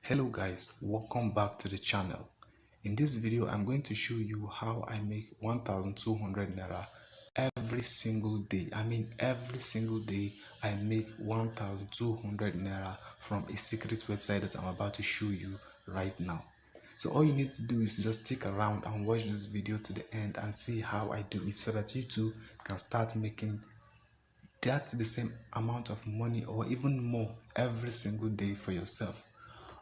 Hello guys, welcome back to the channel. In this video I'm going to show you how I make 1200 naira every single day. Every single day I make 1200 naira from a secret website that I'm about to show you right now. So all you need to do is just stick around and watch this video to the end and see how I do it so that you too can start making the same amount of money or even more every single day for yourself.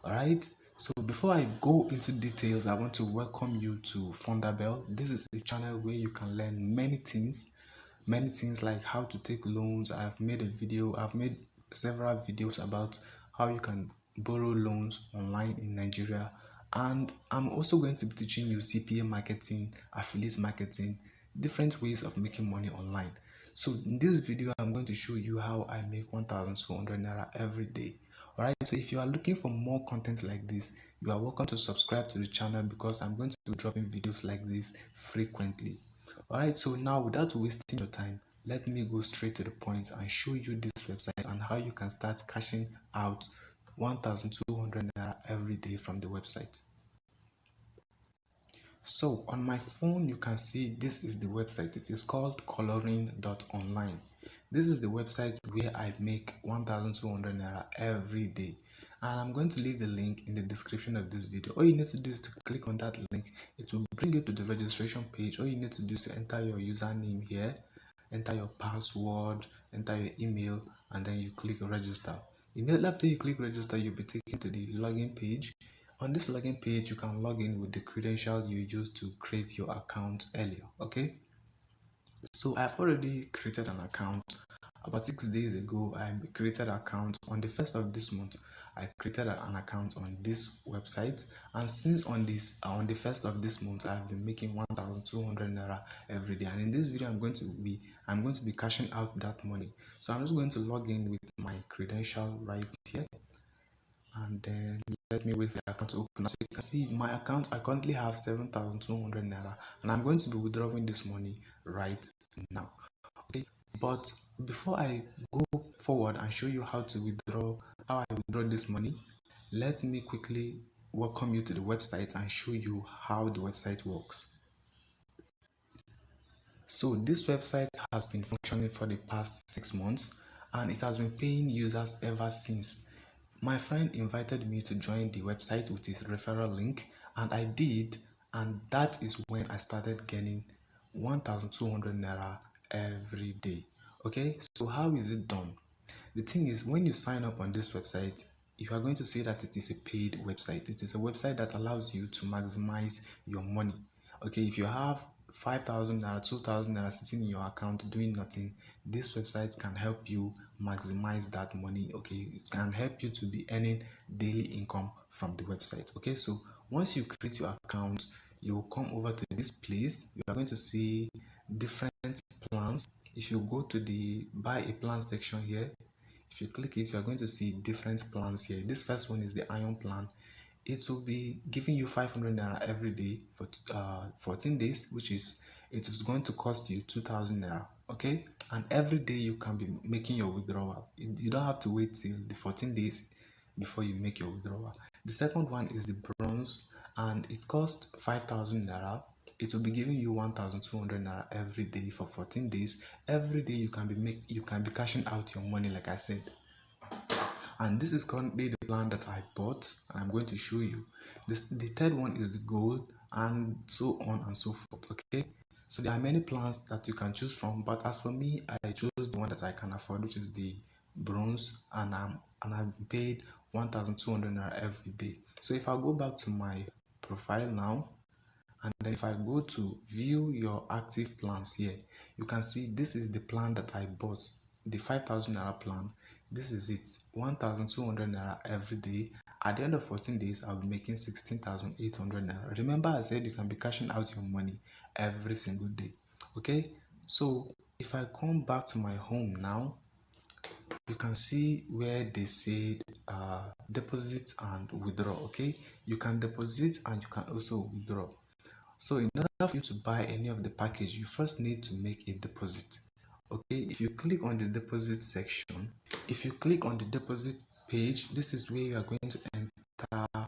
Alright, so before I go into details, I want to welcome you to Fundabel. This is a channel where you can learn many things like how to take loans. I've made several videos about how you can borrow loans online in Nigeria, and I'm also going to be teaching you CPA marketing, affiliate marketing, different ways of making money online. So in this video I'm going to show you how I make 1200 naira every day. Alright, so if you are looking for more content like this, you are welcome to subscribe to the channel because I'm going to be dropping videos like this frequently. Alright, so now without wasting your time, let me go straight to the point and show you this website and how you can start cashing out 1200 naira every day from the website. So on my phone you can see this is the website. It is called coloring.online. This is the website where I make 1200 naira every day, and I'm going to leave the link in the description of this video. All you need to do is to click on that link. It will bring you to the registration page. All you need to do is to enter your username here, enter your password, enter your email, and then you click register. Immediately after you click register, you'll be taken to the login page. On this login page, you can log in with the credential you used to create your account earlier. Okay, so I've already created an account about 6 days ago. I created an account on the 1st of this month. I created an account on this website, and since on the 1st of this month I've been making 1200 naira every day. And in this video I'm going to be cashing out that money. So I'm just going to log in with my credential right here, and then let me wait for the account to open. As you can see, my account, I currently have 7200 naira, and I'm going to be withdrawing this money right now. Okay, but before I go forward and show you how I withdraw this money, let me quickly welcome you to the website and show you how the website works. So this website has been functioning for the past 6 months, and it has been paying users ever since. My friend invited me to join the website with his referral link, and I did, and that is when I started getting 1200 naira every day. Okay, so how is it done? The thing is, when you sign up on this website, you are going to see that it is a paid website. It is a website that allows you to maximize your money. Okay, if you have 5,000 naira, 2,000 naira sitting in your account doing nothing, this website can help you maximize that money. Okay, it can help you to be earning daily income from the website. Okay, so once you create your account, you will come over to this place. You are going to see different plans. If you go to the buy a plan section here, if you click it, you are going to see different plans here. This first one is the iron plan. It will be giving you 500 naira every day for 14 days, which is, it is going to cost you 2000 naira. Okay, and every day you can be making your withdrawal. You don't have to wait till the 14 days before you make your withdrawal. The second one is the bronze, and it costs 5,000 naira. It will be giving you 1200 naira every day for 14 days. Every day you can be cashing out your money, like I said. And this is currently the plan that I bought, and I'm going to show you. The third one is the gold, and so on and so forth. Okay, so there are many plans that you can choose from, but as for me, I chose the one that I can afford, which is the bronze, and I've paid 1200 naira every day. So if I go back to my profile now, and then if I go to view your active plans here, you can see this is the plan that I bought, the 5,000 naira plan. This is it, 1200 naira every day. At the end of 14 days, I'll be making 16,800 naira. Remember, I said you can be cashing out your money every single day. Okay, so if I come back to my home now, you can see where they said deposit and withdraw. Okay, you can deposit and you can also withdraw. So in order for you to buy any of the package, you first need to make a deposit. Okay, if you click on the deposit section, if you click on the deposit page, this is where you are going to enter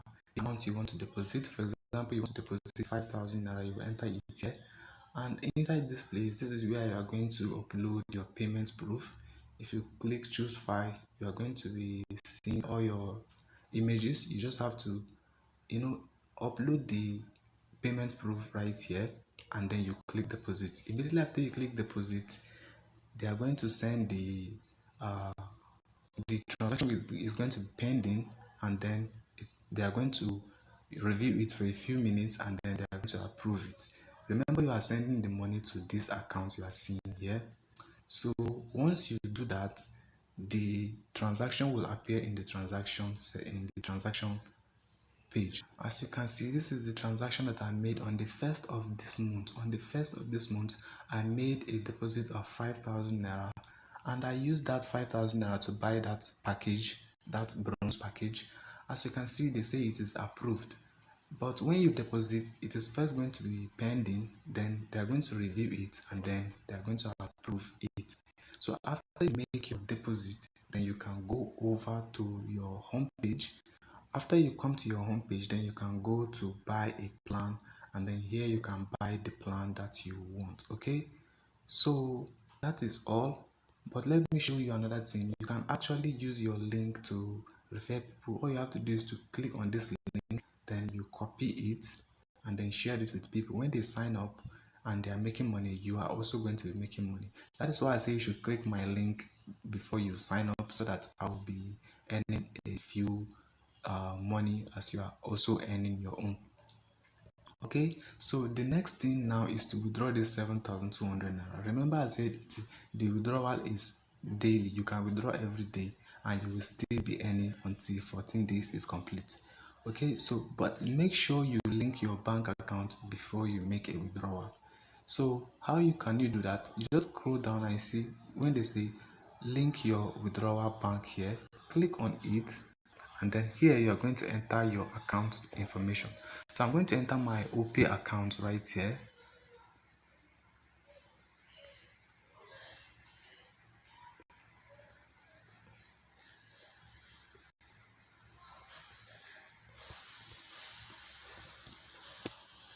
amount you want to deposit. For example, you want to deposit 5,000 naira, you enter it here. And inside this place, this is where you are going to upload your payment proof. If you click choose file, you are going to be seeing all your images. You just have to, upload the payment proof right here, and then you click deposit. Immediately after you click deposit, they are going to send the transaction is going to be pending, and then they are going to review it for a few minutes, and then they are going to approve it. Remember, you are sending the money to this account you are seeing here. So once you do that, the transaction will appear in the transaction page. As you can see, this is the transaction that I made on the first of this month. On the first of this month, I made a deposit of 5,000 naira, and I used that 5,000 naira to buy that package, that bronze package. As you can see, they say it is approved. But when you deposit, it is first going to be pending, then they are going to review it, and then they are going to approve it. So after you make your deposit, then you can go over to your home page. After you come to your home page, then you can go to buy a plan, and then here you can buy the plan that you want. Okay, so that is all. But let me show you another thing. You can actually use your link to refer people. All you have to do is to click on this link, then you copy it and then share this with people. When they sign up and they are making money, you are also going to be making money. That is why I say you should click my link before you sign up, so that I will be earning a few money as you are also earning your own. Okay, so the next thing now is to withdraw this 7,200 naira. Remember, I said the withdrawal is daily. You can withdraw every day, and you will still be earning until 14 days is complete. Okay, so but make sure you link your bank account before you make a withdrawal. So how can you do that? You just scroll down and see when they say link your withdrawal bank here, click on it, and then here you are going to enter your account information. So I'm going to enter my OP account right here.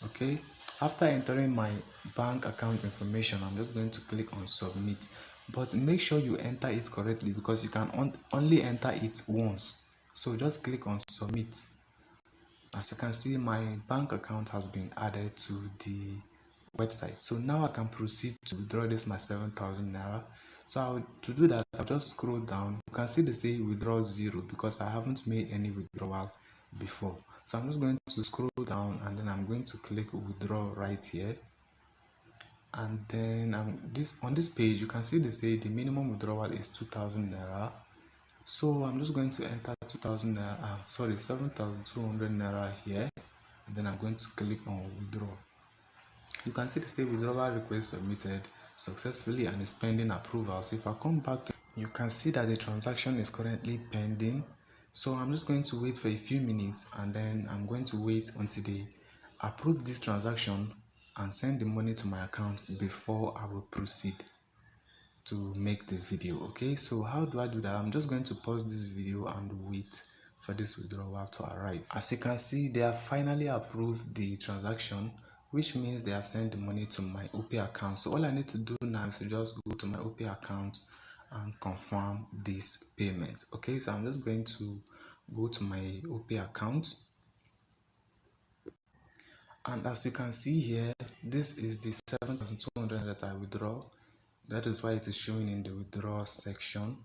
Okay, after entering my bank account information, I'm just going to click on submit, but make sure you enter it correctly, because you can only enter it once. So just click on submit. As you can see, my bank account has been added to the website. So now I can proceed to withdraw this my 7,000 naira. So to do that, I'll just scroll down. You can see they say withdraw 0, because I haven't made any withdrawal before. So I'm just going to scroll down, and then I'm going to click withdraw right here. And then on this page, you can see they say the minimum withdrawal is 2,000 naira. So I'm just going to enter 2,000 naira, 7,200 naira here, and then I'm going to click on withdraw. You can see the say withdrawal request submitted successfully and is pending approval. So if I come back, you can see that the transaction is currently pending. So I'm just going to wait for a few minutes, and then I'm going to wait until they approve this transaction and send the money to my account before I will proceed to make the video. Okay, so how do I do that? I'm just going to pause this video and wait for this withdrawal to arrive. As you can see, they have finally approved the transaction, which means they have sent the money to my OP account. So all I need to do now is to just go to my OP account and confirm this payment. Okay, so I'm just going to go to my OP account, and as you can see here, this is the 7,200 that I withdraw. That is why it is showing in the withdraw section.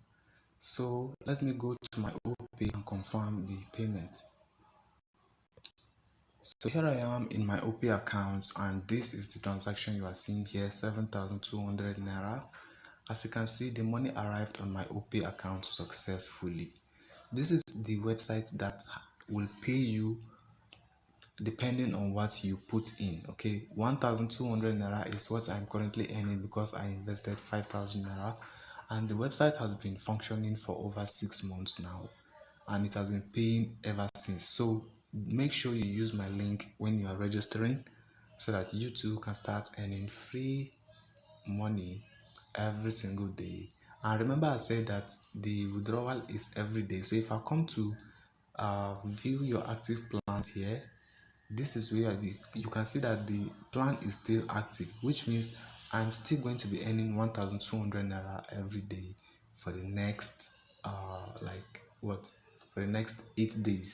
So let me go to my OP and confirm the payment. So here I am in my OP account, and this is the transaction you are seeing here, 7,200 naira. As you can see, the money arrived on my OP account successfully. This is the website that will pay you depending on what you put in. Okay, 1,200 naira is what I'm currently earning because I invested 5,000 naira, and the website has been functioning for over 6 months now, and it has been paying ever since. So make sure you use my link when you are registering, so that you too can start earning free money every single day. And remember, I said that the withdrawal is every day. So if I come to View your active plans here. This is where you can see that the plan is still active, which means I'm still going to be earning 1,200 naira every day for the next like what for the next 8 days.